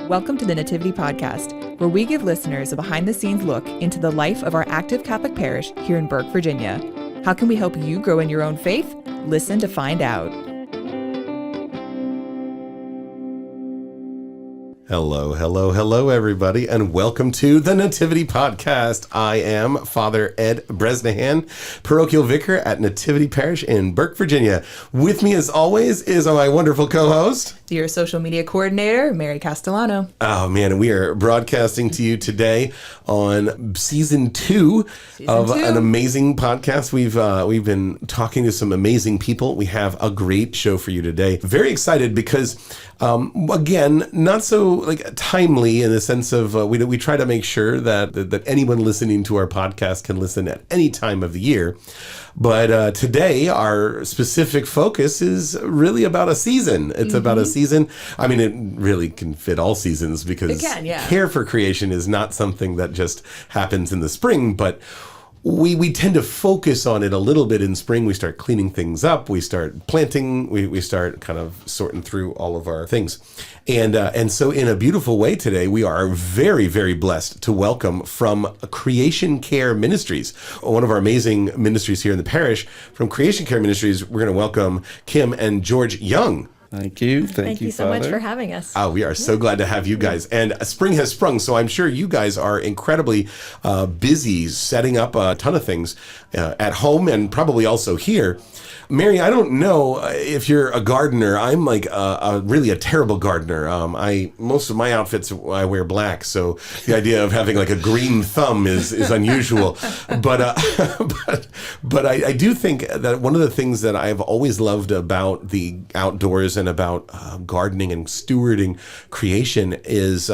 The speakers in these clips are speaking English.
Welcome to the Nativity Podcast, where we give listeners a behind-the-scenes look into the life of our active Catholic parish here in Burke, Virginia. How can we help you grow in your own faith? Listen to find out. Hello, everybody, and welcome to the Nativity Podcast. I am Father Ed Bresnahan, parochial vicar at Nativity Parish in Burke, Virginia. With me, as always, is my wonderful co-host, your social media coordinator, Mary Castellano. Oh, man, we are broadcasting to you today on season two of an amazing podcast. We've been talking to some amazing people. We have a great show for you today. Very excited because, again, not so timely in the sense of we try to make sure that anyone listening to our podcast can listen at any time of the year. But today, our specific focus is really about a season. It's about a season. I mean, it really can fit all seasons because care for creation is not something that just happens in the spring, but we tend to focus on it a little bit in spring. We start cleaning things up. We start planting. We start kind of sorting through all of our things. And so in a beautiful way today, we are very, very blessed to welcome from Creation Care Ministries, one of our amazing ministries here in the parish. From Creation Care Ministries, we're going to welcome Kim and George Young. Thank you. Thank you so much for having us. Oh, we are so glad to have you guys. And spring has sprung, so I'm sure you guys are incredibly busy setting up a ton of things at home and probably also here. Mary, I don't know if you're a gardener. I'm really a terrible gardener. Most of my outfits, I wear black, so the idea of having a green thumb is unusual. But I do think that one of the things that I've always loved about the outdoors and about gardening and stewarding creation is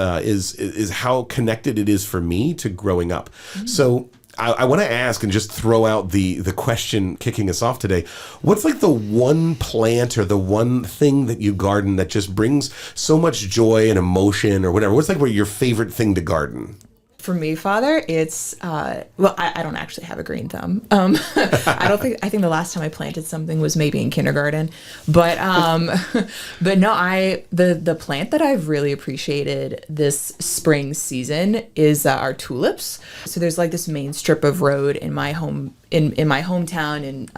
how connected it is for me to growing up. Mm-hmm. So I want to ask and just throw out the question kicking us off today. What's the one plant or the one thing that you garden that just brings so much joy and emotion or whatever? What's your favorite thing to garden? For me, Father, it's, I don't actually have a green thumb. I think the last time I planted something was maybe in kindergarten, but no, the plant that I've really appreciated this spring season is our tulips. So there's this main strip of road in my home, in my hometown in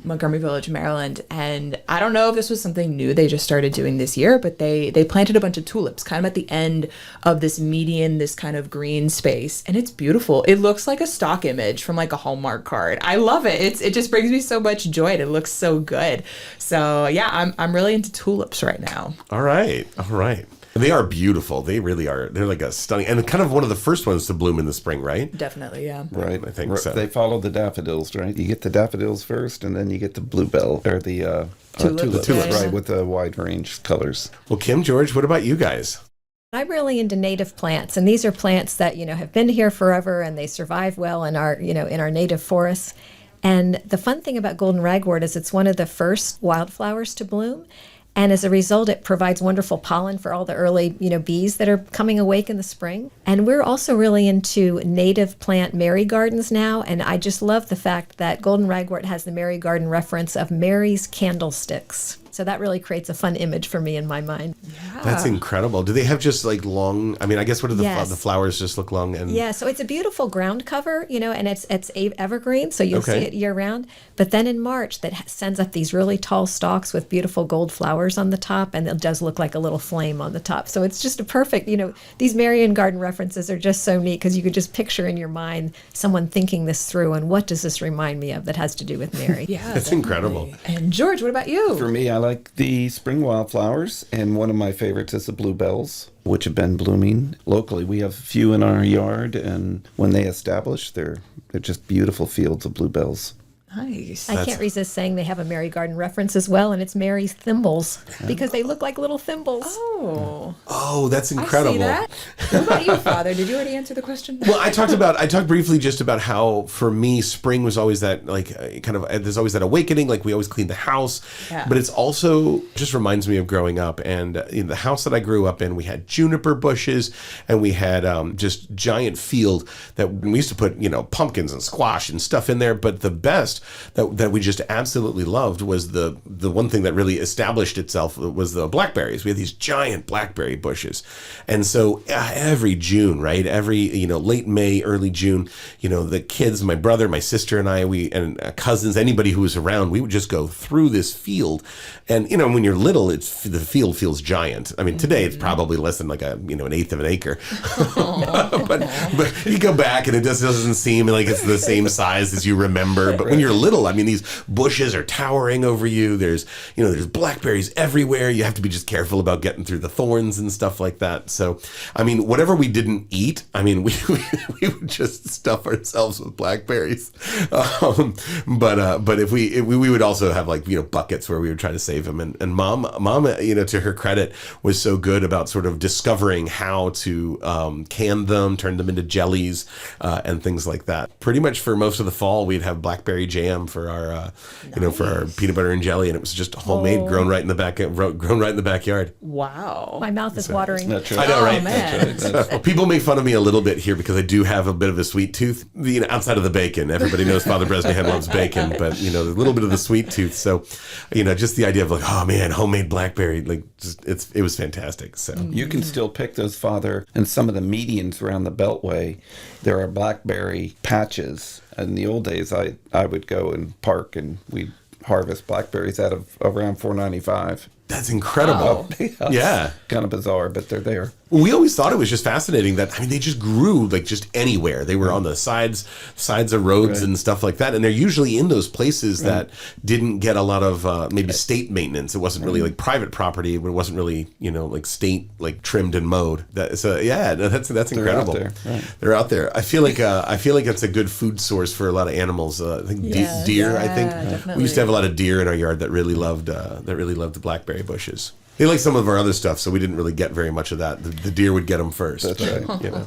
Montgomery Village, Maryland. And I don't know if this was something new they just started doing this year, but they planted a bunch of tulips kind of at the end of this median, this kind of green space. And it's beautiful. It looks like a stock image from a Hallmark card. I love it. It just brings me so much joy. It looks so good. So yeah, I'm really into tulips right now. All right. They are beautiful. They really are. They're a stunning, and kind of one of the first ones to bloom in the spring, right? Definitely, yeah. Right. I think so. They follow the daffodils, right? You get the daffodils first, and then you get the bluebell, or the tulips, right, with a wide range of colors. Well, Kim, George, what about you guys? I'm really into native plants, and these are plants that, have been here forever, and they survive well in our, in our native forests. And the fun thing about golden ragwort is it's one of the first wildflowers to bloom. And as a result, it provides wonderful pollen for all the early, bees that are coming awake in the spring. And we're also really into native plant Mary gardens now. And I just love the fact that golden ragwort has the Mary garden reference of Mary's candlesticks. So that really creates a fun image for me in my mind. Yeah. That's incredible. Do they have just long, I guess what do the flowers just look long? And yeah, so it's a beautiful ground cover, and it's evergreen, so you'll see it year round. But then in March, that sends up these really tall stalks with beautiful gold flowers on the top, and it does look like a little flame on the top. So it's just a perfect, these Marian garden references are just so neat because you could just picture in your mind someone thinking this through and what does this remind me of that has to do with Mary? Yeah, that's incredible. And George, what about you? For me, I like the spring wildflowers, and one of my favorites is the bluebells, which have been blooming locally. We have a few in our yard, and when they establish, they're just beautiful fields of bluebells. Nice. I can't resist saying they have a Mary garden reference as well, and it's Mary's thimbles because they look like little thimbles. Oh, that's incredible. I see that. What about you, Father? Did you already answer the question? Well, I talked briefly just about how for me spring was always that there's always that awakening, we always clean the house, but it's also just reminds me of growing up. And in the house that I grew up in, we had juniper bushes, and we had just giant field that we used to put pumpkins and squash and stuff in there. But the best harvest that we just absolutely loved was the one thing that really established itself was the blackberries. We had these giant blackberry bushes. And so every June, right? Every, late May, early June, the kids, my brother, my sister and I, and cousins, anybody who was around, we would just go through this field. And, when you're little, the field feels giant. I mean, today it's probably less than like an eighth of an acre. but you go back and it just doesn't seem like it's the same size as you remember. But when you're little, I mean, these bushes are towering over you. There's blackberries everywhere. You have to be just careful about getting through the thorns and stuff like that. So, I mean, whatever we didn't eat, I mean, we would just stuff ourselves with blackberries. But if we would also have buckets where we would try to save them. And mom, to her credit, was so good about sort of discovering how to can them, turn them into jellies, and things like that. Pretty much for most of the fall, we'd have blackberry jam for our, for our peanut butter and jelly, and it was just homemade, grown right in the backyard. Wow, my mouth is watering. That's right. I know, right? Man. Well, people make fun of me a little bit here because I do have a bit of a sweet tooth. Outside of the bacon, everybody knows Father Bresnahan loves bacon, but a little bit of the sweet tooth. So, just the idea of oh man, homemade blackberry, it was fantastic. So you can still pick those, Father, in some of the medians around the Beltway. There are blackberry patches. In the old days, I would go and park and we'd harvest blackberries out of around 495. That's incredible. Wow. Yeah. Kind of bizarre, but they're there. We always thought it was just fascinating that, they just grew just anywhere. They were on the sides of roads and stuff like that. And they're usually in those places that didn't get a lot of maybe state maintenance. It wasn't really private property, but it wasn't really, state trimmed and mowed. That's incredible. They're out there. Right. They're out there. I feel like it's a good food source for a lot of animals. I think deer, I think. Definitely. We used to have a lot of deer in our yard that really loved the blackberry bushes. They like some of our other stuff, so we didn't really get very much of that. The deer would get them first. That's right.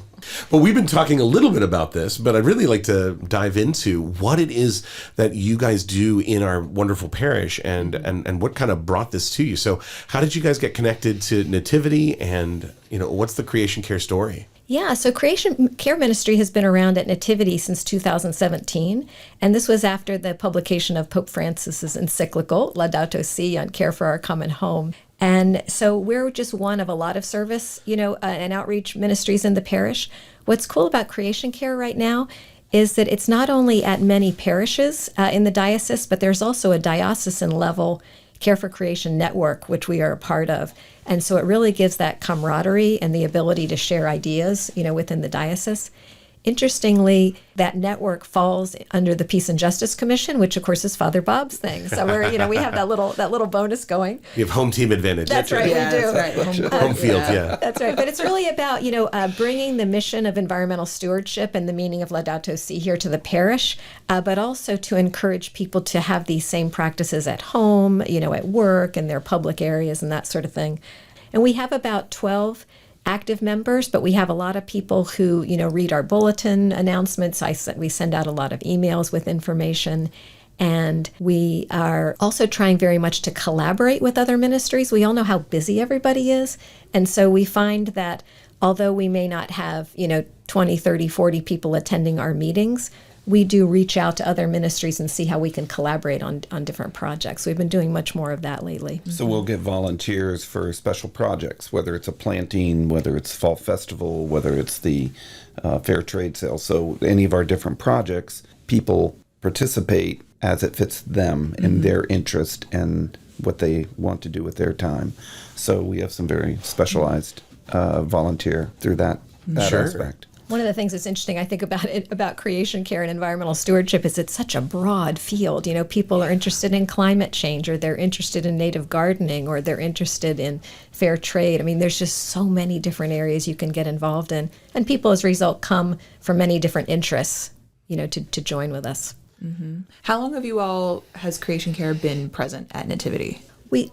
But we've been talking a little bit about this, but I'd really like to dive into what it is that you guys do in our wonderful parish and what kind of brought this to you. So how did you guys get connected to Nativity, and what's the Creation Care story? Yeah, so Creation Care Ministry has been around at Nativity since 2017, and this was after the publication of Pope Francis's encyclical, Laudato Si, on Care for Our Common Home. And so we're just one of a lot of service, and outreach ministries in the parish. What's cool about Creation Care right now is that it's not only at many parishes in the diocese, but there's also a diocesan level Care for Creation network, which we are a part of. And so it really gives that camaraderie and the ability to share ideas, within the diocese. Interestingly, that network falls under the Peace and Justice Commission, which of course is Father Bob's thing. So we have that little bonus going. You have home team advantage. That's right, we do. That's right. Home field, yeah. That's right. But it's really about, bringing the mission of environmental stewardship and the meaning of Laudato Si here to the parish, but also to encourage people to have these same practices at home, at work and their public areas and that sort of thing. And we have about 12 active members, but we have a lot of people who, read our bulletin announcements. We send out a lot of emails with information. And we are also trying very much to collaborate with other ministries. We all know how busy everybody is. And so we find that although we may not have, 20, 30, 40 people attending our meetings, we do reach out to other ministries and see how we can collaborate on different projects. We've been doing much more of that lately. So we'll get volunteers for special projects, whether it's a planting, whether it's fall festival, whether it's the fair trade sale. So any of our different projects, people participate as it fits them in their interest and what they want to do with their time. So we have some very specialized volunteer through that aspect. One of the things that's interesting, I think, about creation care and environmental stewardship is it's such a broad field. People are interested in climate change, or they're interested in native gardening, or they're interested in fair trade. I mean, there's just so many different areas you can get involved in. And people, as a result, come from many different interests, to join with us. Mm-hmm. How long has Creation Care been present at Nativity? We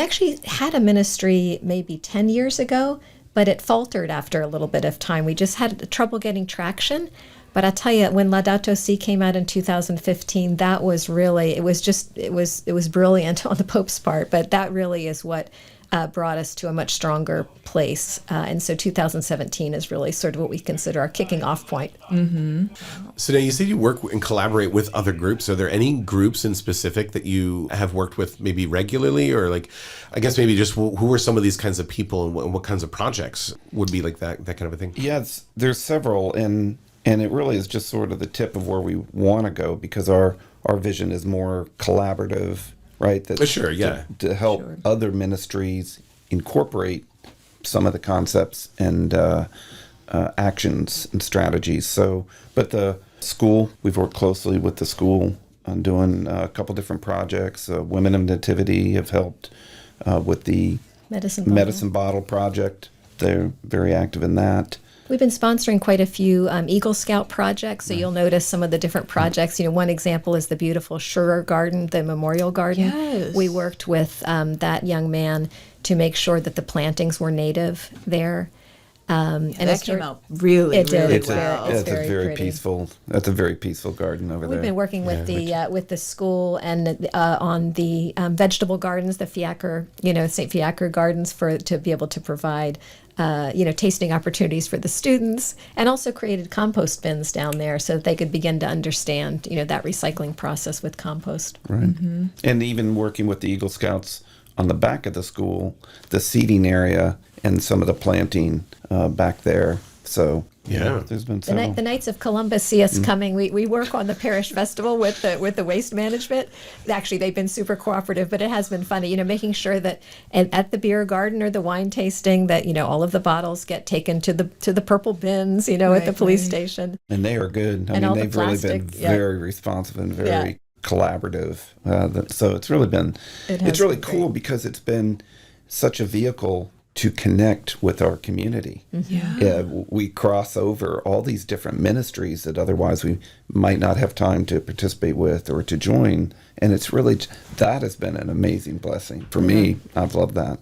actually had a ministry maybe 10 years ago, but it faltered after a little bit of time. We just had trouble getting traction. But I'll tell you, when Laudato Si came out in 2015, that was really, it was brilliant on the Pope's part, but that really is what brought us to a much stronger place. And so 2017 is really sort of what we consider our kicking off point. So now you said you work and collaborate with other groups. Are there any groups in specific that you have worked with maybe regularly, or like, I guess maybe just who are some of these kinds of people and what kinds of projects would be like that kind of a thing? Yeah, there's several, and it really is just sort of the tip of where we want to go, because our vision is more collaborative, right? That Sure, yeah. To help other ministries incorporate some of the concepts and actions and strategies. So, but the school, we've worked closely with the school on doing a couple different projects. Women of Nativity have helped with the medicine bottle project. They're very active in that. We've been sponsoring quite a few Eagle Scout projects, so you'll notice some of the different projects. One example is the beautiful Schurer Garden, the memorial garden. Yes. We worked with that young man to make sure that the plantings were native there. And that came out really, It did. really It's well. very- It's a very pretty. peaceful. That's a very peaceful garden over there. We've been working with the school and on the vegetable gardens, the Fiacre, St. Fiacre gardens, to be able to provide tasting opportunities for the students, and also created compost bins down there so that they could begin to understand that recycling process with compost. Right. And even working with the Eagle Scouts on the back of the school, the seating area and some of the planting back there. So Yeah. there's been The, several. the Knights of Columbus see us coming. We work on the Parish Festival with the waste management. Actually, they've been super cooperative, but it has been funny, making sure that at the beer garden or the wine tasting that all of the bottles get taken to the purple bins, at the Right, police right. station. And they are good. I And mean, all the they've really been plastic, yeah. very responsive and very Yeah. collaborative. So it's really been, It has it's really been cool great. because it's been such a vehicle to connect with our community. Yeah. We cross over all these different ministries that otherwise we might not have time to participate with or to join. And it's really, that has been an amazing blessing for me. I've loved that.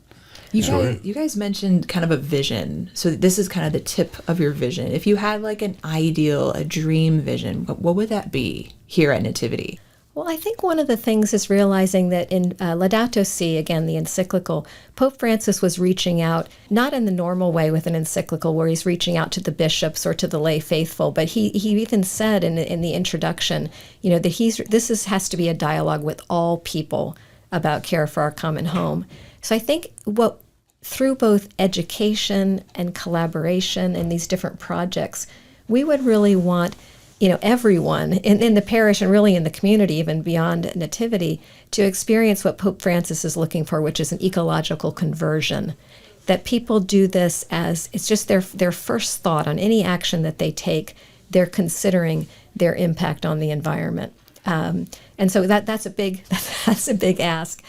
You guys mentioned kind of a vision. So this is kind of the tip of your vision. If you had like an ideal, a dream vision, what would that be here at Nativity? Well, I think one of the things is realizing that in Laudato Si, again, the encyclical, Pope Francis was reaching out, not in the normal way with an encyclical where he's reaching out to the bishops or to the lay faithful, but he even said in the introduction, that this has to be a dialogue with all people about care for our common home. So I think through both education and collaboration and these different projects, we would really want everyone in the parish and really in the community, even beyond Nativity, to experience what Pope Francis is looking for, which is an ecological conversion. That people do this as it's just their first thought on any action that they take. They're considering their impact on the environment, and so that's a big ask.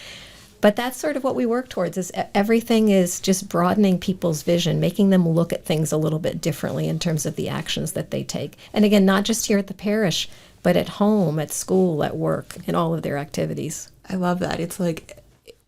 But that's sort of what we work towards, is everything is just broadening people's vision, making them look at things a little bit differently in terms of the actions that they take. And again, not just here at the parish, but at home, at school, at work, in all of their activities. I love that.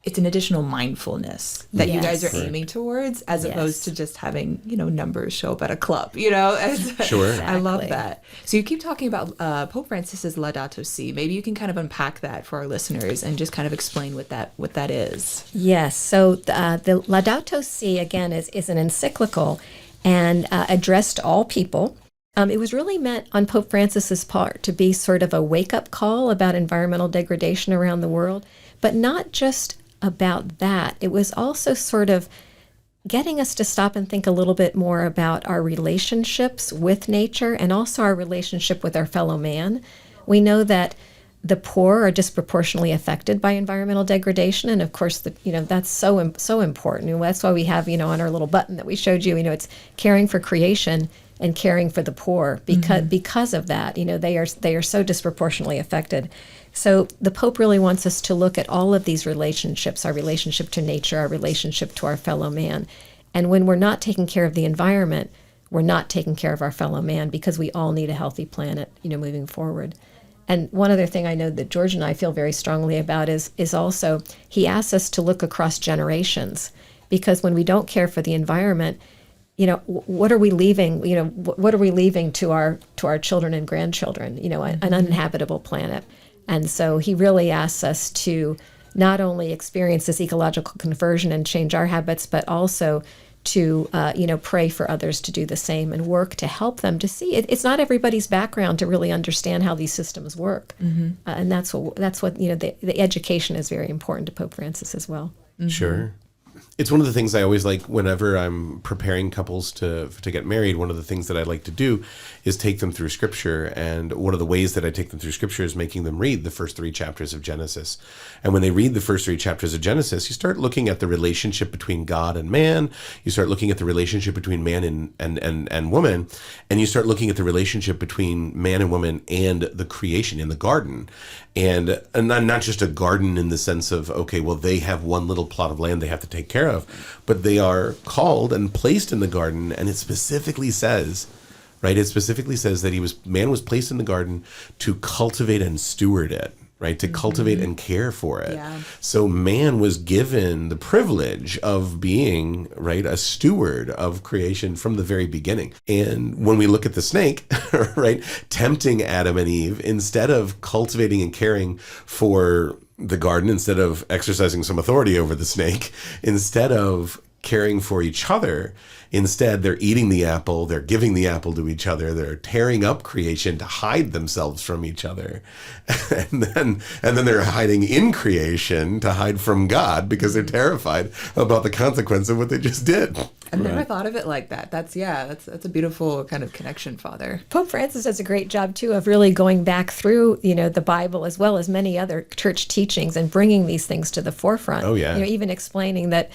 It's an additional mindfulness that you guys Yes. are aiming towards, as Yes. opposed to just having, numbers show up at a club, Sure. I love Exactly. that. So you keep talking about Pope Francis's Laudato Si. Maybe you can kind of unpack that for our listeners and just kind of explain what that is. Yes. So the Laudato Si, again, is an encyclical and addressed to all people. It was really meant on Pope Francis's part to be sort of a wake-up call about environmental degradation around the world, but not just about that. It was also sort of getting us to stop and think a little bit more about our relationships with nature and also our relationship with our fellow man. We know that the poor are disproportionately affected by environmental degradation, and of course, that's so important. And that's why we have, on our little button that we showed you, it's caring for creation and caring for the poor, because of that, they are so disproportionately affected. So the Pope really wants us to look at all of these relationships, our relationship to nature, our relationship to our fellow man. And when we're not taking care of the environment, we're not taking care of our fellow man, because we all need a healthy planet, moving forward. And one other thing I know that George and I feel very strongly about is also he asks us to look across generations, because when we don't care for the environment, what are we leaving? What are we leaving to our children and grandchildren? An uninhabitable planet. And so he really asks us to not only experience this ecological conversion and change our habits, but also to pray for others to do the same and work to help them to see it. It's not everybody's background to really understand how these systems work, and that's what the education is very important to Pope Francis as well. Sure. It's one of the things I always like whenever I'm preparing couples to get married. One of the things that I like to do is take them through Scripture. And one of the ways that I take them through Scripture is making them read the first 3 chapters of Genesis. And when they read the first 3 chapters of Genesis, you start looking at the relationship between God and man. You start looking at the relationship between man and woman. And you start looking at the relationship between man and woman and the creation in the garden. And not just a garden in the sense of, okay, well, they have one little plot of land they have to take care of, but they are called and placed in the garden. And it specifically says, right? It specifically says that man was placed in the garden to cultivate and steward it, right? To cultivate and care for it. Yeah. So man was given the privilege of being, right, a steward of creation from the very beginning. And when we look at the snake, right, tempting Adam and Eve, instead of cultivating and caring for the garden, instead of exercising some authority over the snake, instead of caring for each other, instead they're eating the apple, they're giving the apple to each other, they're tearing up creation to hide themselves from each other. and then they're hiding in creation to hide from God because they're terrified about the consequence of what they just did. I've never thought of it like that. That's a beautiful kind of connection, Father. Pope Francis does a great job too of really going back through, the Bible as well as many other church teachings and bringing these things to the forefront. Oh yeah. Even explaining that,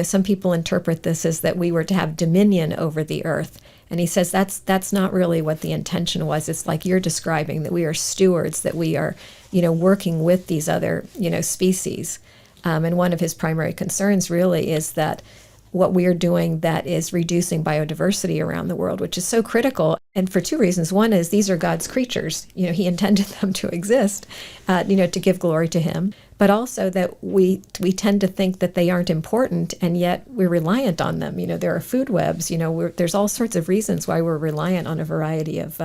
some people interpret this as that we were to have dominion over the earth. And he says that's not really what the intention was. It's like you're describing, that we are stewards, that we are, working with these other, species. And one of his primary concerns really is that what we are doing that is reducing biodiversity around the world, which is so critical. And for 2 reasons. One is these are God's creatures. He intended them to exist, to give glory to him. But also that we tend to think that they aren't important, and yet we're reliant on them. There are food webs. There's all sorts of reasons why we're reliant on a variety of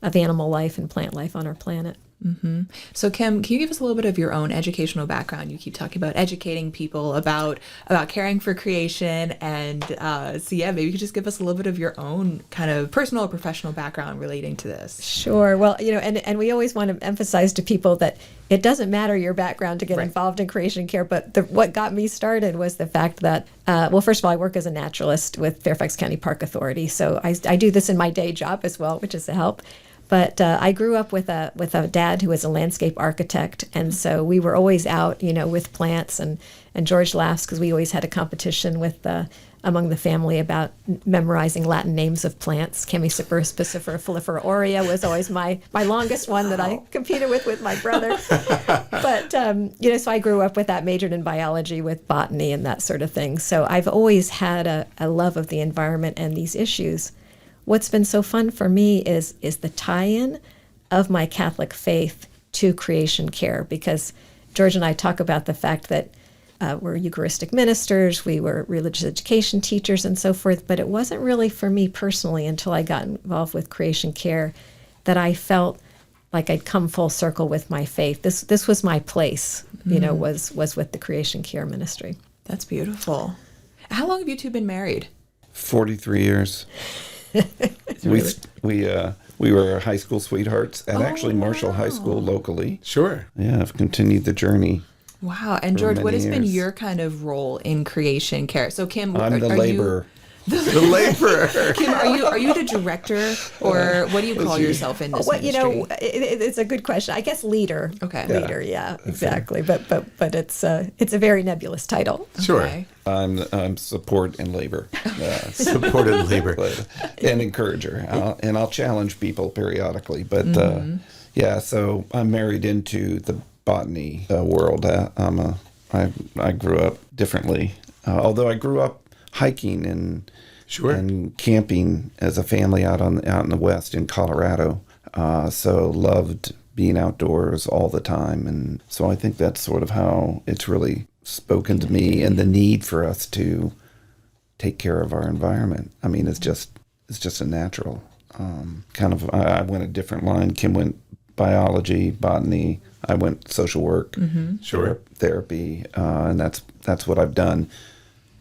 animal life and plant life on our planet. Mm-hmm. So Kim, can you give us a little bit of your own educational background? You keep talking about educating people about caring for creation, and maybe you could just give us a little bit of your own kind of personal or professional background relating to this. Sure. Well, and we always want to emphasize to people that it doesn't matter your background to get involved in creation care, but what got me started was the fact that, first of all, I work as a naturalist with Fairfax County Park Authority, so I do this in my day job as well, which is a help. But I grew up with a dad who was a landscape architect, and so we were always out, with plants. And George laughs because we always had a competition with among the family about memorizing Latin names of plants. Chamaecyparis spicifera folifera aurea was always my longest one that I competed with my brother. But so I grew up with that, majored in biology with botany and that sort of thing. So I've always had a love of the environment and these issues. What's been so fun for me is the tie-in of my Catholic faith to creation care, because George and I talk about the fact that we're Eucharistic ministers, we were religious education teachers and so forth, but it wasn't really for me personally until I got involved with creation care that I felt like I'd come full circle with my faith. This was my place, was with the creation care ministry. That's beautiful. How long have you two been married? 43 years. We were high school sweethearts at actually Marshall High School locally. Sure. Yeah, I've continued the journey. Wow. And George, what has been years. your kind of role in creation care? So Kim, I'm the laborer. The laborer. Kim, are you the director, or what do you call yourself in this ministry? It's a good question. I guess leader. Okay. Leader, yeah, exactly. But it's a very nebulous title. Sure. Okay. I'm support and labor. Support and labor. And encourager. I'll challenge people periodically. But so I'm married into the botany world. I grew up differently. Although I grew up hiking and camping as a family out in the West in Colorado. So loved being outdoors all the time. And so I think that's sort of how it's really spoken to me, and the need for us to take care of our environment. I mean, it's just a natural I went a different line. Kim went biology, botany. I went social work, Sure. therapy, and that's what I've done.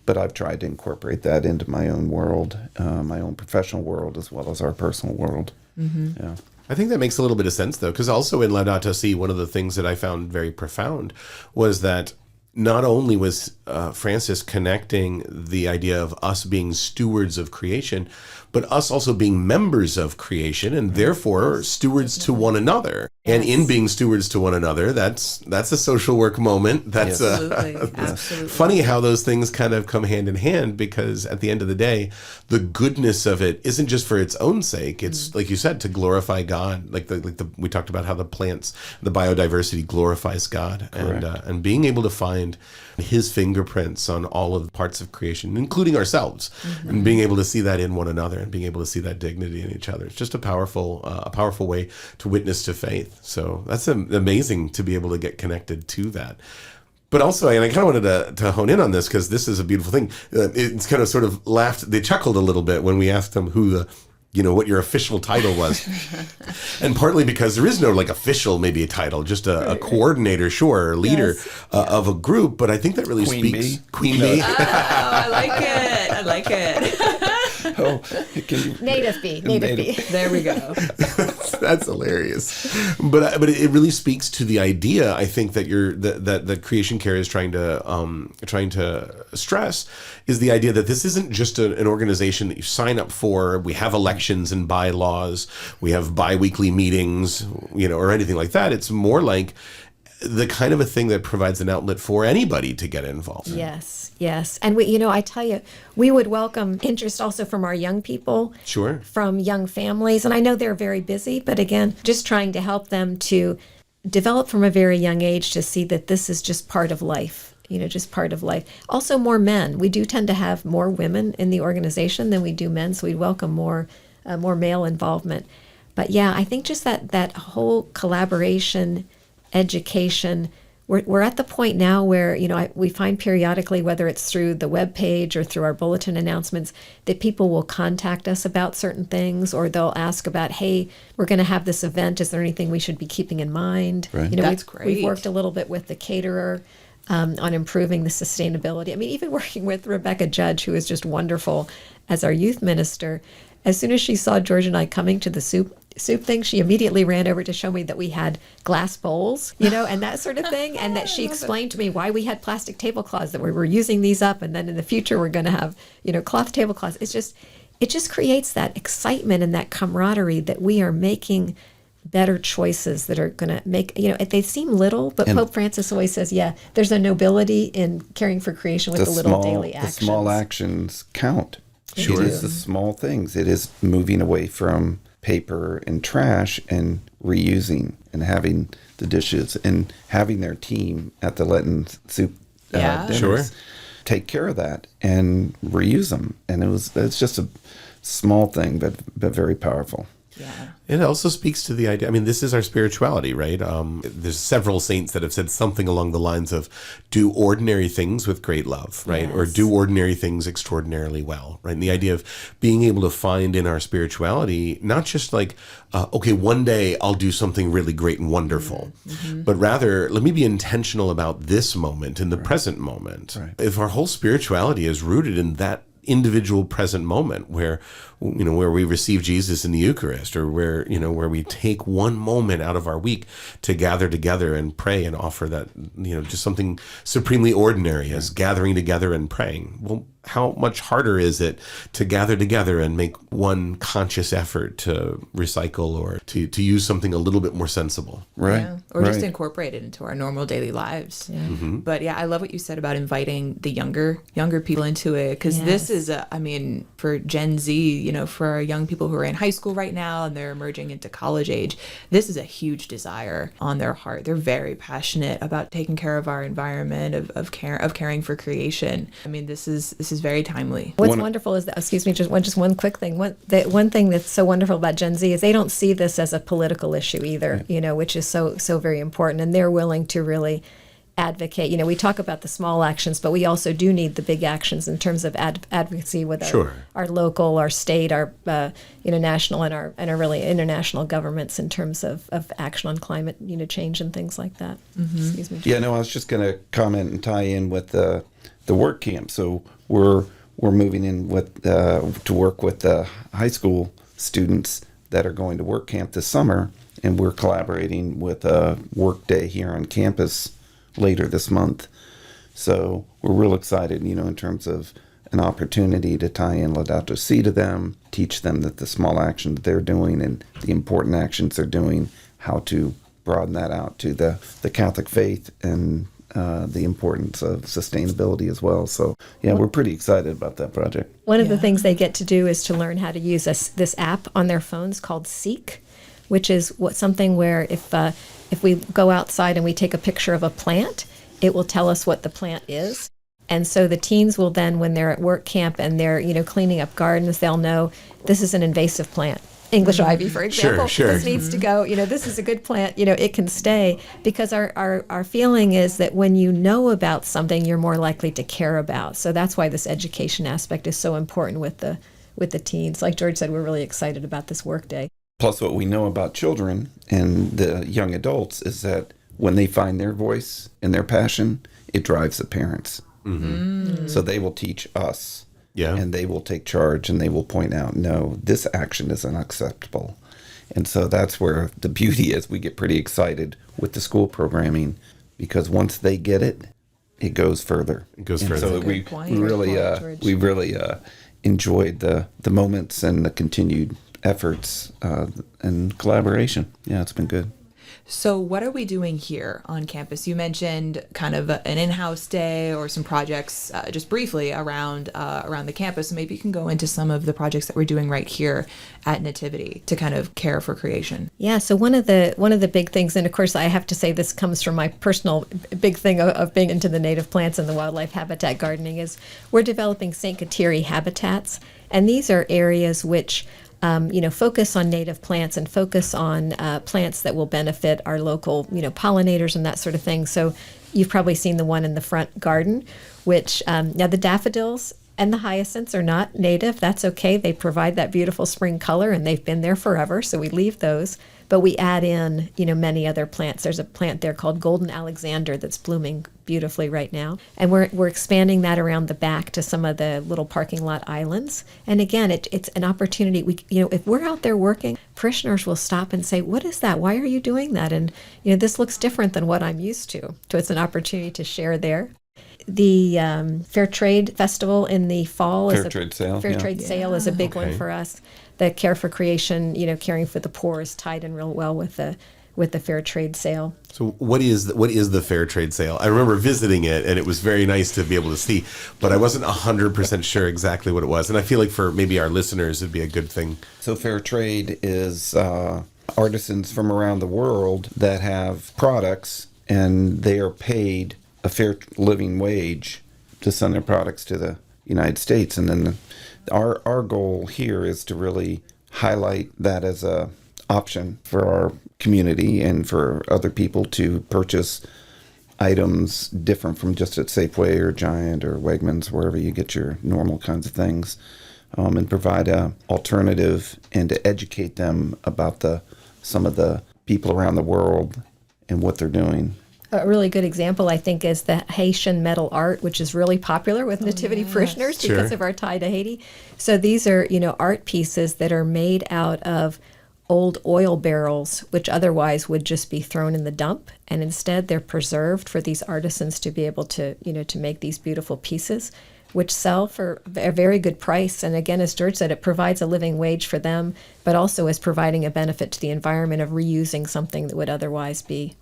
But I've tried to incorporate that into my own world, my own professional world, as well as our personal world. Yeah. I think that makes a little bit of sense, though, because also in Laudato Si, one of the things that I found very profound was that not only was Francis connecting the idea of us being stewards of creation, but us also being members of creation and therefore stewards to one another. And in being stewards to one another, that's a social work moment. That's Absolutely. funny how those things kind of come hand in hand, because at the end of the day, the goodness of it isn't just for its own sake. It's like you said, to glorify God. Like we talked about how the plants, the biodiversity glorifies God, and being able to find His fingerprints on all of the parts of creation, including ourselves, and being able to see that in one another and being able to see that dignity in each other. It's just a powerful way to witness to faith. So that's amazing to be able to get connected to that. But also, and I kind of wanted to hone in on this because this is a beautiful thing. It's kind of sort of they chuckled a little bit when we asked them what your official title was. And partly because there is no official, maybe a title, just a coordinator, or leader of a group. But I think that really Queen speaks. Bee. Queen Bee. Oh, I like it. Oh, can you, Native bee. There we go. That's hilarious. But it really speaks to the idea, I think, that that Creation Care is trying to stress, is the idea that this isn't just an organization that you sign up for. We have elections and bylaws, we have bi-weekly meetings, or anything like that. It's more like the kind of a thing that provides an outlet for anybody to get involved. Yes. And I tell you, we would welcome interest also from our young people. Sure. From young families. And I know they're very busy, but again, just trying to help them to develop from a very young age to see that this is just part of life. Just part of life. Also, more men. We do tend to have more women in the organization than we do men, so we welcome more male involvement. But yeah, I think just that whole collaboration, education. We're at the point now where we find periodically, whether it's through the webpage or through our bulletin announcements, that people will contact us about certain things, or they'll ask about, hey, we're going to have this event. Is there anything we should be keeping in mind? Right. That's we've great. worked a little bit with the caterer on improving the sustainability. I mean, even working with Rebecca Judge, who is just wonderful as our youth minister. As soon as she saw George and I coming to the soup thing, she immediately ran over to show me that we had glass bowls, and that sort of thing, and that she explained to me why we had plastic tablecloths, that we were using these up, and then in the future we're going to have, cloth tablecloths. It just creates that excitement and that camaraderie that we are making better choices that are going to make, they seem little, but Pope Francis always says, there's a nobility in caring for creation with the little daily actions. The small actions count. Sure. It is the small things. It is moving away from paper and trash and reusing and having the dishes and having their team at the Lenten soup dinners Sure. take care of that and reuse them. And it's just a small thing, but very powerful. Yeah. It also speaks to the idea. I mean, this is our spirituality, right? There's several saints that have said something along the lines of do ordinary things with great love, right? Or do ordinary things extraordinarily well, right? And the idea of being able to find in our spirituality, not just okay, one day I'll do something really great and wonderful, but rather let me be intentional about this moment, in the present moment. Right. If our whole spirituality is rooted in that individual present moment where we receive Jesus in the Eucharist, or where we take one moment out of our week to gather together and pray and offer that, just something supremely ordinary as gathering together and praying. Well, how much harder is it to gather together and make one conscious effort to recycle or to use something a little bit more sensible? Right. Yeah. Or just incorporate it into our normal daily lives. Yeah. But I love what you said about inviting the younger people into it, because this is for Gen Z, for our young people who are in high school right now and they're emerging into college age, this is a huge desire on their heart. They're very passionate about taking care of our environment, of caring for creation. I mean, this is very timely. What's wonderful is that, excuse me, just one quick thing. One thing that's so wonderful about Gen Z is they don't see this as a political issue either, which is so very important, and they're willing to really advocate. We talk about the small actions, but we also do need the big actions in terms of advocacy with our local, our state, our national, and our really international governments in terms of action on climate change and things like that. Excuse me. Yeah, no, I was just going to comment and tie in with the work camp. So we're moving in with to work with the high school students that are going to work camp this summer, and we're collaborating with a work day here on campus later this month. So we're real excited, in terms of an opportunity to tie in Laudato Si to them, teach them that the small actions they're doing and the important actions they're doing, how to broaden that out to the Catholic faith and the importance of sustainability as well. So, yeah, we're pretty excited about that project. One of the things they get to do is to learn how to use this app on their phones called Seek, which is something where if we go outside and we take a picture of a plant, it will tell us what the plant is. And so the teens will then, when they're at work camp and they're cleaning up gardens, they'll know this is an invasive plant. English ivy, for example. Sure. This needs to go. This is a good plant. It can stay, because our feeling is that when you know about something, you're more likely to care about. So that's why this education aspect is so important with the teens. Like George said, we're really excited about this work day. Plus, what we know about children and the young adults is that when they find their voice and their passion, it drives the parents. So they will teach us, and they will take charge, and they will point out, no, this action is unacceptable. And so that's where the beauty is. We get pretty excited with the school programming, because once they get it, it goes further. So we really enjoyed the moments and the continued efforts and collaboration. Yeah, it's been good. So what are we doing here on campus? You mentioned kind of an in-house day or some projects just briefly around the campus. So maybe you can go into some of the projects that we're doing right here at Nativity to kind of care for creation. Yeah, so one of the big things, and of course I have to say this comes from my personal big thing of being into the native plants and the wildlife habitat gardening, is we're developing St. Kateri habitats. And these are areas which focus on native plants and focus on plants that will benefit our local, pollinators and that sort of thing. So you've probably seen the one in the front garden, which now the daffodils and the hyacinths are not native. That's okay. They provide that beautiful spring color, and they've been there forever. So we leave those, but we add in, many other plants. There's a plant there called Golden Alexander that's blooming beautifully right now. And we're expanding that around the back to some of the little parking lot islands. And again, it's an opportunity. If we're out there working, parishioners will stop and say, what is that? Why are you doing that? And, this looks different than what I'm used to. So it's an opportunity to share there. The Fair Trade Festival in the fall Fair Trade Sale is a big one for us. The Care for Creation, caring for the poor, is tied in real well with the Fair Trade Sale. So what is the Fair Trade Sale? I remember visiting it, and it was very nice to be able to see, but I wasn't 100% sure exactly what it was. And I feel like for maybe our listeners, it'd be a good thing. So Fair Trade is artisans from around the world that have products, and they are paid a fair living wage to send their products to the United States. And then our goal here is to really highlight that as a option for our community and for other people to purchase items different from just at Safeway or Giant or Wegmans, wherever you get your normal kinds of things, and provide an alternative and to educate them about some of the people around the world and what they're doing. A really good example, I think, is the Haitian Metal Art, which is really popular with Nativity parishioners because of our tie to Haiti. So these are, art pieces that are made out of old oil barrels, which otherwise would just be thrown in the dump. And instead, they're preserved for these artisans to be able to, to make these beautiful pieces, which sell for a very good price. And again, as George said, it provides a living wage for them, but also is providing a benefit to the environment of reusing something that would otherwise be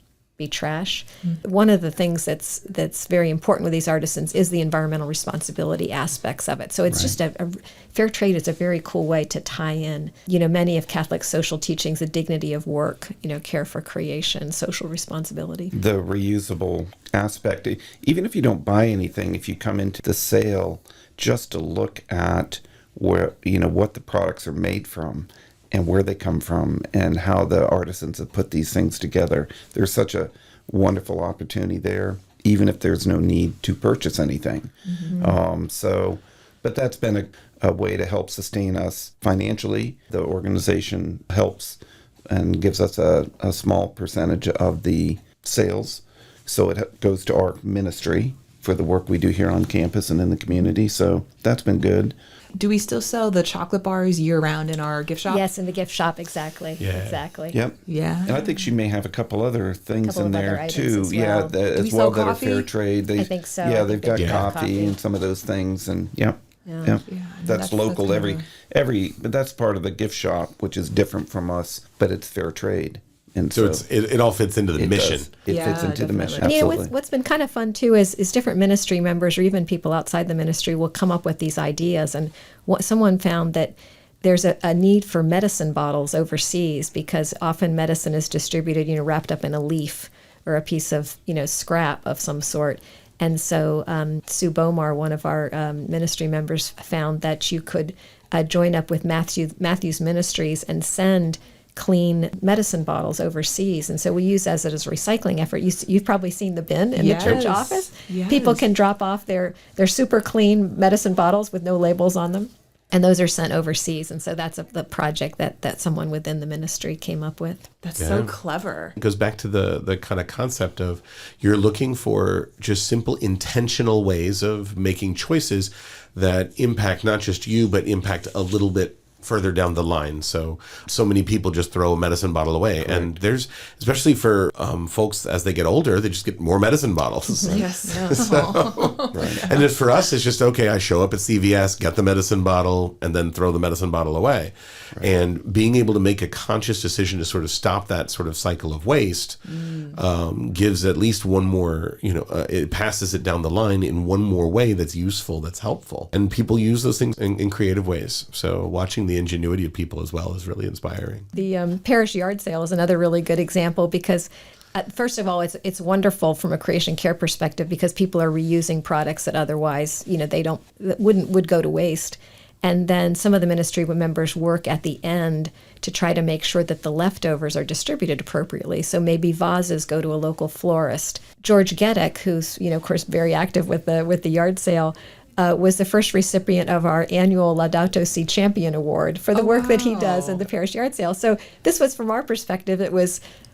trash. One of the things that's very important with these artisans is the environmental responsibility aspects of it. So it's just a fair trade is a very cool way to tie in, many of Catholic social teachings, the dignity of work, care for creation, social responsibility. The reusable aspect, even if you don't buy anything, if you come into the sale just to look at where, what the products are made from, and where they come from, and how the artisans have put these things together. There's such a wonderful opportunity there. even if there's no need to purchase anything. But that's been a way to help sustain us financially. The organization helps and gives us a small percentage of the sales. So it goes to our ministry for the work we do here on campus and in the community. So that's been good. Do we still sell the chocolate bars year-round in our gift shop? Yes, in the gift shop, exactly. Yeah. Exactly. Yep. Yeah. And I think she may have a couple other things Couple in of other there items too. as Yeah, well. Do we as sell well that are coffee? fair trade. I think so. Yeah, I they've think got they do coffee and some of those things, and yeah. Yeah. That's local. kind But that's part of the gift shop, which is different from us, but it's fair trade. And So it all fits into the it mission. does. It Yeah, fits into the mission. definitely. Yeah, Absolutely. what's been kind of fun too is different ministry members or even people outside the ministry will come up with these ideas. And someone found that there's a need for medicine bottles overseas because often medicine is distributed, wrapped up in a leaf or a piece of, scrap of some sort. And so Sue Bomar, one of our ministry members, found that you could join up with Matthew's Ministries and send clean medicine bottles overseas. And so we use as it as a recycling effort. You've probably seen the bin in the church Yes. office. Yes. People can drop off their super clean medicine bottles with no labels on them. And those are sent overseas. And so that's the project that someone within the ministry came up with. That's so clever. It goes back to the kind of concept of you're looking for just simple intentional ways of making choices that impact not just you, but impact a little bit further down the line. So many people just throw a medicine bottle away. And there's, especially for folks as they get older, they just get more medicine bottles. Yes. And just for us, it's just, okay, I show up at CVS, get the medicine bottle, and then throw the medicine bottle away. And being able to make a conscious decision to sort of stop that sort of cycle of waste gives at least one more, it passes it down the line in one more way that's useful, that's helpful. And people use those things in creative ways. So watching the ingenuity of people as well is really inspiring. The parish yard sale is another really good example because first of all, it's wonderful from a creation care perspective because people are reusing products that otherwise, would go to waste. And then some of the ministry members work at the end to try to make sure that the leftovers are distributed appropriately. So maybe vases go to a local florist. George Gedek, who's, of course, very active with the yard sale, was the first recipient of our annual Laudato Si Champion Award for the work that he does in the parish yard sale. So this was, from our perspective,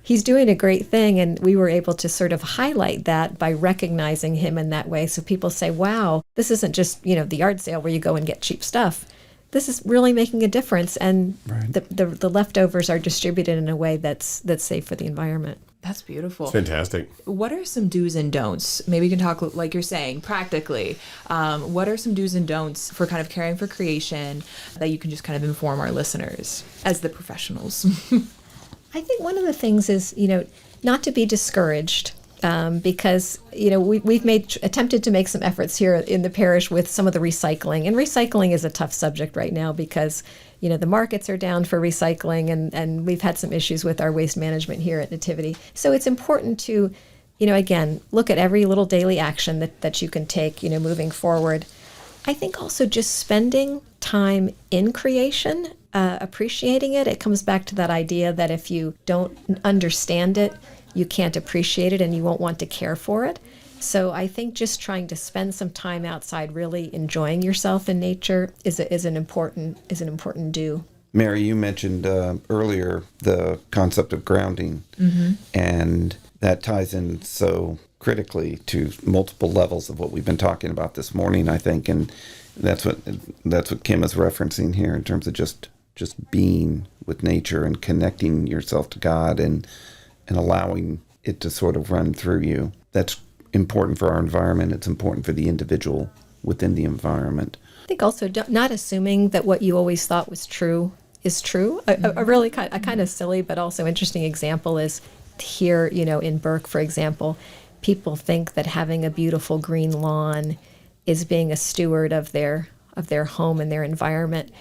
he's doing a great thing, and we were able to sort of highlight that by recognizing him in that way. So people say, wow, this isn't just, the yard sale where you go and get cheap stuff. This is really making a difference, and the leftovers are distributed in a way that's safe for the environment. That's beautiful. Fantastic. What are some do's and don'ts? Maybe you can talk, like you're saying, practically. What are some do's and don'ts for kind of caring for creation that you can just kind of inform our listeners as the professionals? I think one of the things is, not to be discouraged because, we've attempted to make some efforts here in the parish with some of the recycling. And recycling is a tough subject right now because, the markets are down for recycling and we've had some issues with our waste management here at Nativity. So it's important to, again, look at every little daily action that you can take, moving forward. I think also just spending time in creation, appreciating it. It comes back to that idea that if you don't understand it, you can't appreciate it and you won't want to care for it. So I think just trying to spend some time outside, really enjoying yourself in nature is an important do. Mary, you mentioned earlier the concept of grounding, and that ties in so critically to multiple levels of what we've been talking about this morning, I think, and that's what Kim is referencing here in terms of just being with nature and connecting yourself to God and allowing it to sort of run through you. That's important for our environment. It's important for the individual within the environment. I think also not assuming that what you always thought was true is true. A really kind of silly but also interesting example is here, in Burke, for example, people think that having a beautiful green lawn is being a steward of their home and their environment.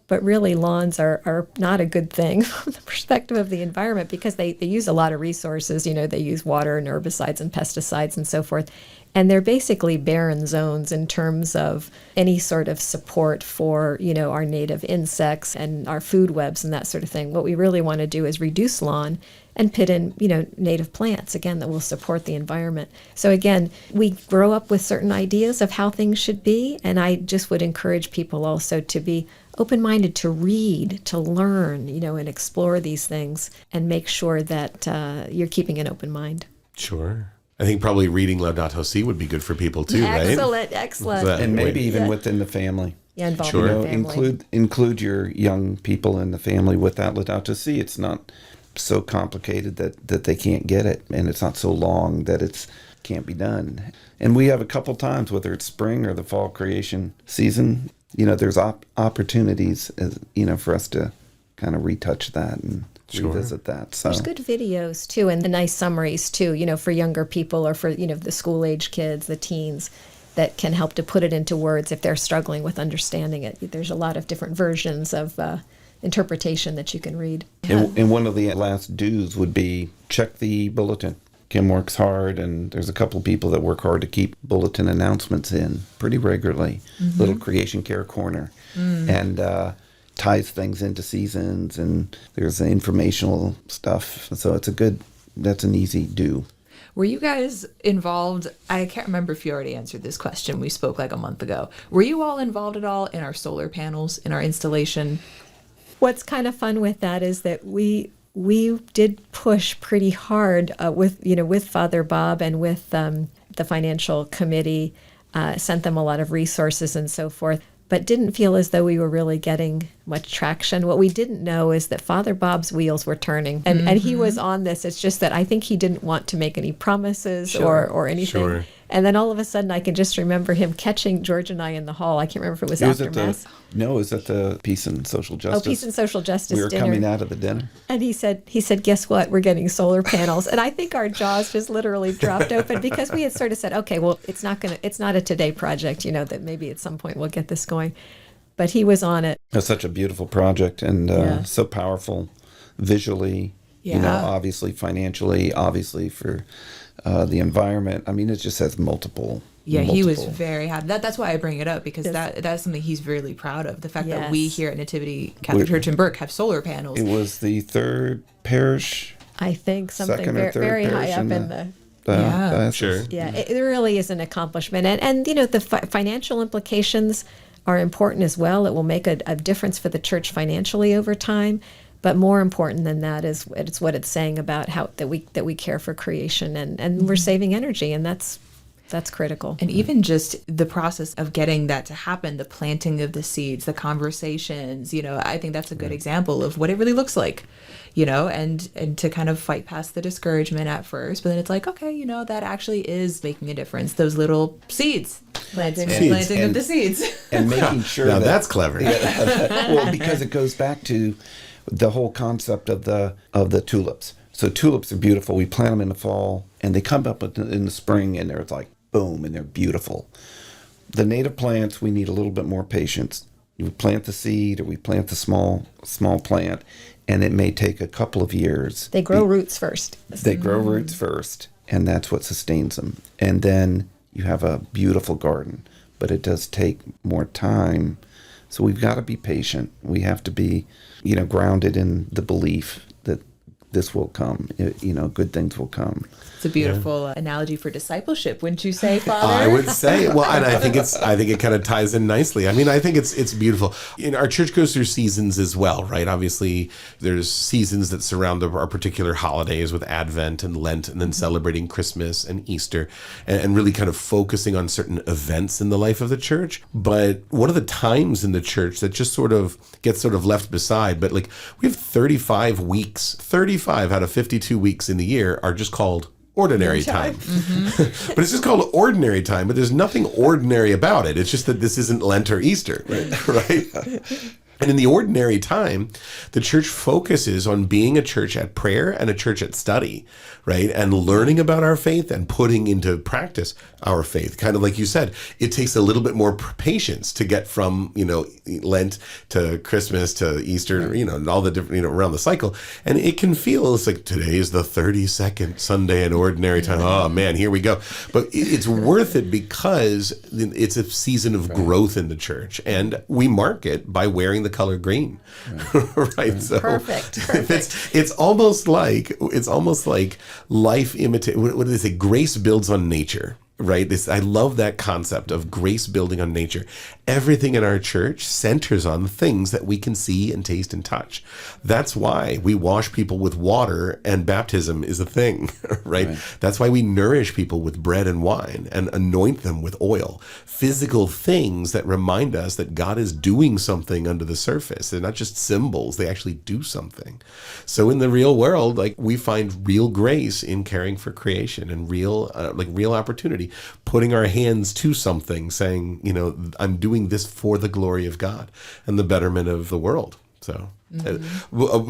But really, lawns are not a good thing from the perspective of the environment because they use a lot of resources. They use water and herbicides and pesticides and so forth. And they're basically barren zones in terms of any sort of support for, our native insects and our food webs and that sort of thing. What we really want to do is reduce lawn and put in, native plants, again, that will support the environment. So again, we grow up with certain ideas of how things should be, and I just would encourage people also to be open-minded, to read, to learn, and explore these things, and make sure that you're keeping an open mind. Sure. I think probably reading Laudato Si would be good for people too, right? Excellent. And maybe even within the family. Yeah, involve Sure. the family. Include your young people in the family with that Laudato Si. It's not so complicated that they can't get it, and it's not so long that it can't be done. And we have a couple times, whether it's spring or the fall creation season, there's opportunities, for us to kind of retouch that and revisit that. So there's good videos too, and the nice summaries too, for younger people or for, the school age kids, the teens, that can help to put it into words if they're struggling with understanding it. There's a lot of different versions of interpretation that you can read. And one of the last do's would be check the bulletin. Kim works hard, and there's a couple of people that work hard to keep bulletin announcements in pretty regularly. Little Creation Care Corner. And ties things into seasons, and there's informational stuff. So that's an easy do. Were you guys involved? I can't remember if you already answered this question. We spoke like a month ago. Were you all involved at all in our solar panels, in our installation? What's kind of fun with that is that we did push pretty hard with Father Bob and with the financial committee, sent them a lot of resources and so forth, but didn't feel as though we were really getting much traction. What we didn't know is that Father Bob's wheels were turning, and he was on this. It's just that I think he didn't want to make any promises or anything. Sure. And then all of a sudden, I can just remember him catching George and I in the hall. I can't remember if it was after Mass. No, it was at the Peace and Social Justice. Oh, Peace and Social Justice We were dinner. coming out of the dinner. And he said, guess what? We're getting solar panels. And I think our jaws just literally dropped open, because we had sort of said, okay, well, it's not a today project, that maybe at some point we'll get this going. But he was on it. It's such a beautiful project, and so powerful visually, obviously financially, obviously for the environment. I mean, it just has multiple. He was very happy. That's why I bring it up, because that's something he's really proud of. The fact that we here at Nativity Catholic Church in Burke have solar panels. It was the third parish. I think something Second or third very parish high up in the diocese. Sure. Yeah, it really is an accomplishment. And the financial implications are important as well. It will make a difference for the church financially over time. But more important than that is it's what it's saying about how that we care for creation, and we're saving energy, and that's critical. And even just the process of getting that to happen, the planting of the seeds, the conversations, I think that's a good example of what it really looks like, and to kind of fight past the discouragement at first. But then it's like, okay, that actually is making a difference. Those little seeds, planting of the seeds. And making sure Now that's clever. Well, because it goes back to the whole concept of the tulips. So tulips are beautiful. We plant them in the fall, and they come up in the spring, and they're like boom, and they're beautiful. The native plants, we need a little bit more patience. We plant the seed, or we plant the small plant, and it may take a couple of years. They grow roots first. They grow roots first, and that's what sustains them. And then you have a beautiful garden, but it does take more time. So we've got to be patient. We have to be, grounded in the belief that this will come. Good things will come. It's a beautiful analogy for discipleship, wouldn't you say, Father? I would say, and I think it kind of ties in nicely. I mean, I think it's beautiful. Our church goes through seasons as well, right? Obviously, there's seasons that surround our particular holidays with Advent and Lent, and then celebrating Christmas and Easter, and really kind of focusing on certain events in the life of the church. But one of the times in the church that just gets left beside, but like we have 35 weeks, 35 out of 52 weeks in the year are just called ordinary time. But it's just called ordinary time, but there's nothing ordinary about it. It's just that this isn't Lent or Easter, right? And in the ordinary time, the church focuses on being a church at prayer and a church at study, right? And learning about our faith and putting into practice our faith. Kind of like you said, it takes a little bit more patience to get from, Lent to Christmas to Easter, and all the different, around the cycle. And it can feel, it's like, today is the 32nd Sunday in ordinary time. Oh man, here we go. But it's worth it because it's a season of growth in the church. And we mark it by wearing the the color green, right? So Perfect. it's almost like life imitate. What do they say? Grace builds on nature. Right. I love that concept of grace building on nature. Everything in our church centers on things that we can see and taste and touch. That's why we wash people with water and baptism is a thing, right? That's why we nourish people with bread and wine and anoint them with oil. Physical things that remind us that God is doing something under the surface. They're not just symbols. They actually do something. So in the real world, like, we find real grace in caring for creation and real opportunity, putting our hands to something, saying, I'm doing this for the glory of God and the betterment of the world. So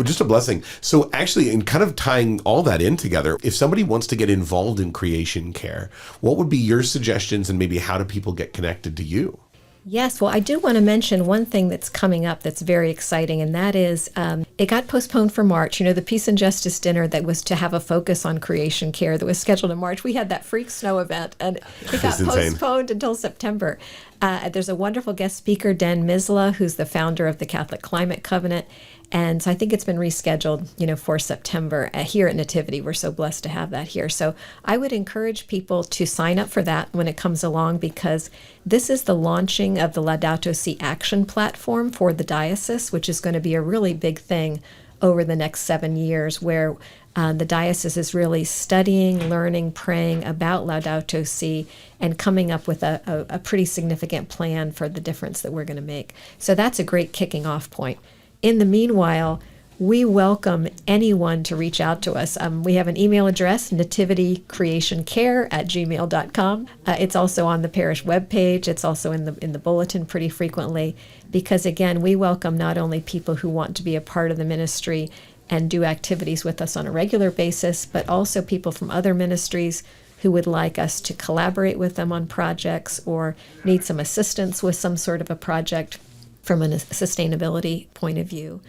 just a blessing. So actually, in kind of tying all that in together, if somebody wants to get involved in creation care, what would be your suggestions, and maybe how do people get connected to you? Yes, well, I do want to mention one thing that's coming up that's very exciting, and that is it got postponed for March. The Peace and Justice Dinner that was to have a focus on creation care that was scheduled in March. We had that freak snow event, and it got postponed until September. There's a wonderful guest speaker, Dan Misla, who's the founder of the Catholic Climate Covenant. And so I think it's been rescheduled, for September here at Nativity. We're so blessed to have that here. So I would encourage people to sign up for that when it comes along, because this is the launching of the Laudato Si Action platform for the diocese, which is going to be a really big thing over the next 7 years, where the diocese is really studying, learning, praying about Laudato Si, and coming up with a pretty significant plan for the difference that we're going to make. So that's a great kicking off point. In the meanwhile, we welcome anyone to reach out to us. We have an email address, nativitycreationcare@gmail.com. It's also on the parish webpage. It's also in the bulletin pretty frequently, because, again, we welcome not only people who want to be a part of the ministry and do activities with us on a regular basis, but also people from other ministries who would like us to collaborate with them on projects or need some assistance with some sort of a project from a sustainability point of view.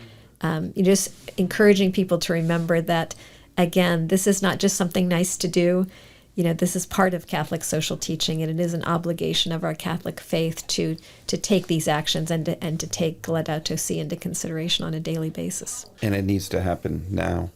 You're just encouraging people to remember that, again, this is not just something nice to do. This is part of Catholic social teaching, and it is an obligation of our Catholic faith to take these actions and to take Laudato Si into consideration on a daily basis. And it needs to happen now.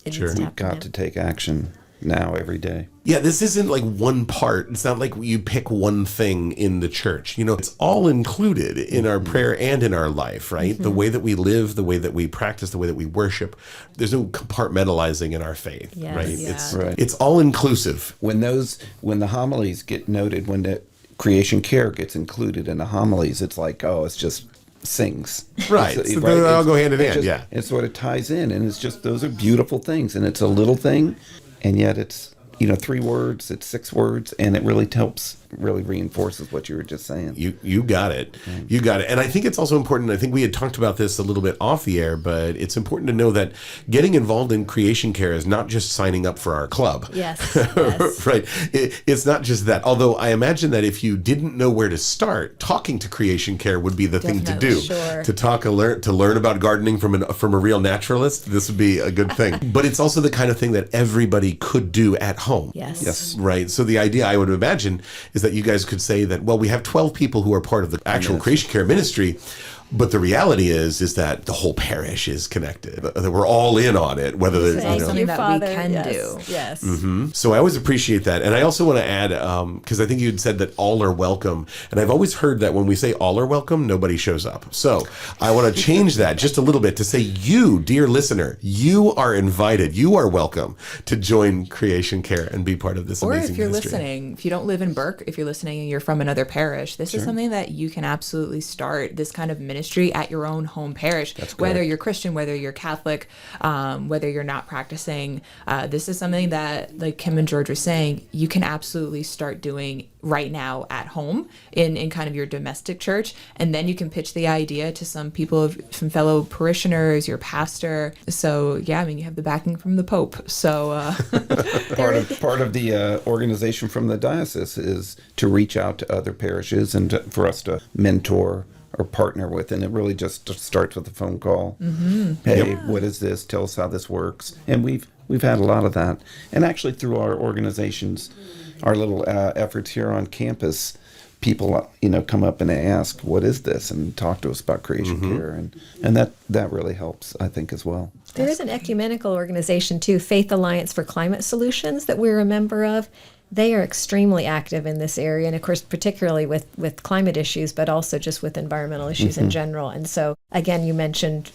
We've got to take action now, every day. Yeah, this isn't like one part. It's not like you pick one thing in the church. It's all included in our prayer and in our life, right? The way that we live, the way that we practice, the way that we worship. There's no compartmentalizing in our faith, right? Yeah. It's all inclusive. When the homilies get noted, when the creation care gets included in the homilies, it's like, it's just sings. Right. So they all go hand in hand, yeah. It sort of ties in, and it's just, those are beautiful things, and it's a little thing, and yet it's 3 words, it's 6 words, and it really helps, really reinforces what you were just saying. You got it. You got it. And I think it's also important, I think we had talked about this a little bit off the air, but it's important to know that getting involved in creation care is not just signing up for our club. Yes. Right. It's not just that. Although I imagine that if you didn't know where to start, talking to creation care would be the thing to do. Sure. To learn about gardening from a real naturalist. This would be a good thing. But it's also the kind of thing that everybody could do at home. Yes. Right. So the idea, I would imagine, is that you guys could say that, well, we have 12 people who are part of the actual creation care ministry, but the reality is that the whole parish is connected. That we're all in on it, whether there's something that we can do. Yes. Mm-hmm. So I always appreciate that, and I also want to add, because I think you had said that all are welcome, and I've always heard that when we say all are welcome, nobody shows up. So I want to change that just a little bit to say, you, dear listener, you are invited, you are welcome to join creation care and be part of this amazing ministry. Or if you're listening, if you don't live in Burke, if you're listening and you're from another parish, this is something that you can absolutely start this kind of ministry at your own home parish. Whether you're Christian, whether you're Catholic, whether you're not practicing, this is something that, like Kim and George were saying, you can absolutely start doing right now at home in kind of your domestic church, and then you can pitch the idea to some people, some fellow parishioners, your pastor. So yeah, I mean, you have the backing from the Pope. So part of the organization from the diocese is to reach out to other parishes and for us to mentor or partner with, and it really just starts with a phone call. Hey, what is this? Tell us how this works. And we've had a lot of that, and actually through our organizations, our little efforts here on campus, people, come up and ask, what is this? And talk to us about creation care. And that really helps, I think, as well. There is an ecumenical organization, too, Faith Alliance for Climate Solutions, that we're a member of. They are extremely active in this area, and of course, particularly with climate issues, but also just with environmental issues in general. And so, again, you mentioned,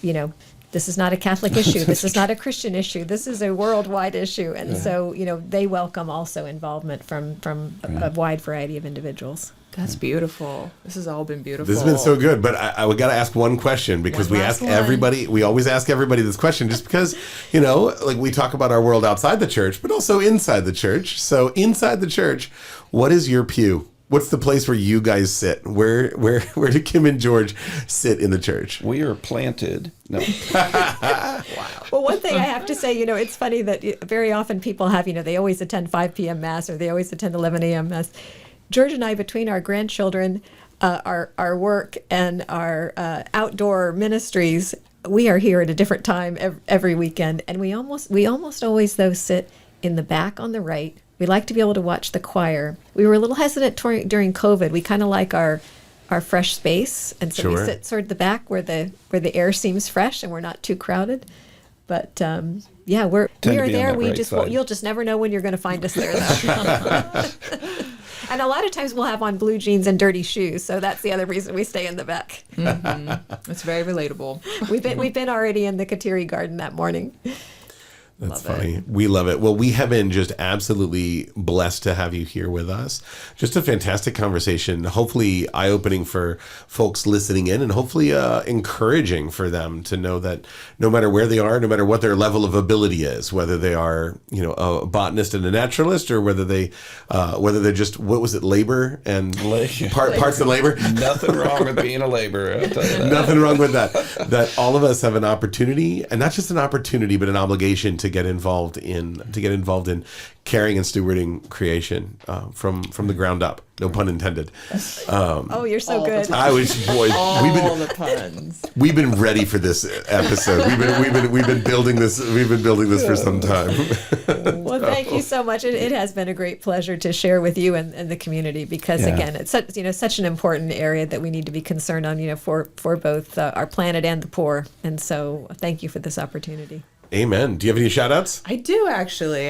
this is not a Catholic issue. This is not a Christian issue. This is a worldwide issue. And so, they welcome also involvement from a wide variety of individuals. That's beautiful. This has all been beautiful. This has been so good, but I got to ask one question because we always ask everybody this question just because, like we talk about our world outside the church, but also inside the church. So inside the church, what is your pew? What's the place where you guys sit? Where do Kim and George sit in the church? We are planted. No. Wow. Well, one thing I have to say, it's funny that very often people have, they always attend 5 p.m. Mass or they always attend 11 a.m. Mass. George and I, between our grandchildren, our work, and our outdoor ministries, we are here at a different time every weekend. And we almost always, though, sit in the back on the right. We like to be able to watch the choir. We were a little hesitant during COVID. We kind of like our fresh space, and so we sit sort of the back where the air seems fresh and we're not too crowded. But we are there. You'll just never know when you're going to find us there, though. And a lot of times we'll have on blue jeans and dirty shoes, so that's the other reason we stay in the back. It's very relatable. We've been already in the Kateri garden that morning. That's funny. We love it. Well, we have been just absolutely blessed to have you here with us. Just a fantastic conversation, hopefully eye-opening for folks listening in, and hopefully encouraging for them to know that no matter where they are, no matter what their level of ability is, whether they are, a botanist and a naturalist, or whether they're just, what was it, labor and parts of labor? Nothing wrong with being a laborer. I'll tell you that. Nothing wrong with that. That all of us have an opportunity, and not just an opportunity, but an obligation to get involved in caring and stewarding creation from the ground up. No pun intended. You're so good. The puns. We've been ready for this episode. We've been building this. We've been building this for some time. Well, thank you so much. It has been a great pleasure to share with you and the community, because again, it's such an important area that we need to be concerned on. For both our planet and the poor. And so, thank you for this opportunity. Amen. Do you have any shout outs? I do, actually.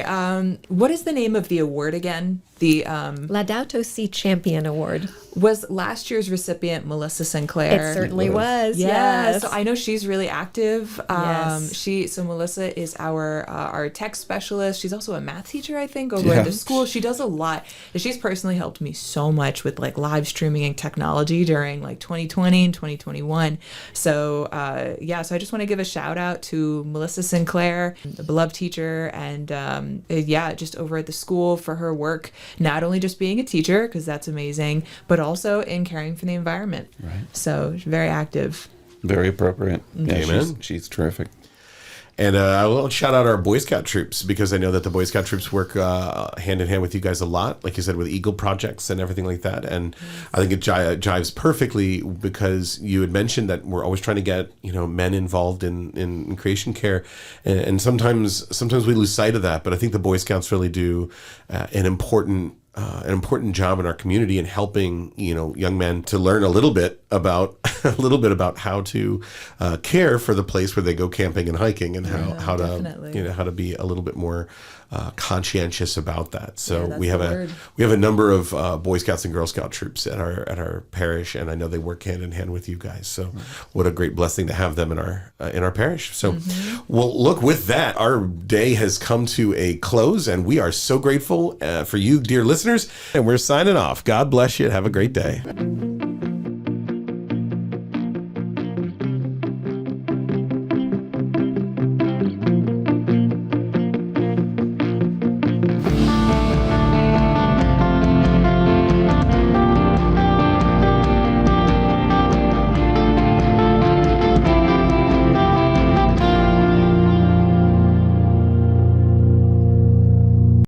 What is the name of the award again? The Laudato Si Champion Award. Was last year's recipient Melissa Sinclair. It certainly was. Yeah, Yes. so I know she's really active. Yes. So Melissa is our tech specialist. She's also a math teacher, I think, over at the school. She does a lot. She's personally helped me so much with live streaming and technology during 2020 and 2021. So so I just want to give a shout out to Melissa Sinclair, a beloved teacher, and just over at the school for her work, not only just being a teacher, because that's amazing, but also in caring for the environment. Right. So very active. Very appropriate. Yeah, Amen. She's terrific. And I will shout out our Boy Scout troops, because I know that the Boy Scout troops work hand in hand with you guys a lot, like you said, with Eagle projects and everything like that. And I think it jives perfectly, because you had mentioned that we're always trying to get men involved in creation care, and sometimes we lose sight of that. But I think the Boy Scouts really do an important job in our community in helping young men to learn a little bit about how to care for the place where they go camping and hiking, and how to be a little bit more conscientious about that. So we have a number of Boy Scouts and Girl Scout troops at our parish, and I know they work hand in hand with you guys. So what a great blessing to have them in our parish. So well, look, with that, our day has come to a close, and we are so grateful for you, dear listeners, and we're signing off. God bless you. Have a great day.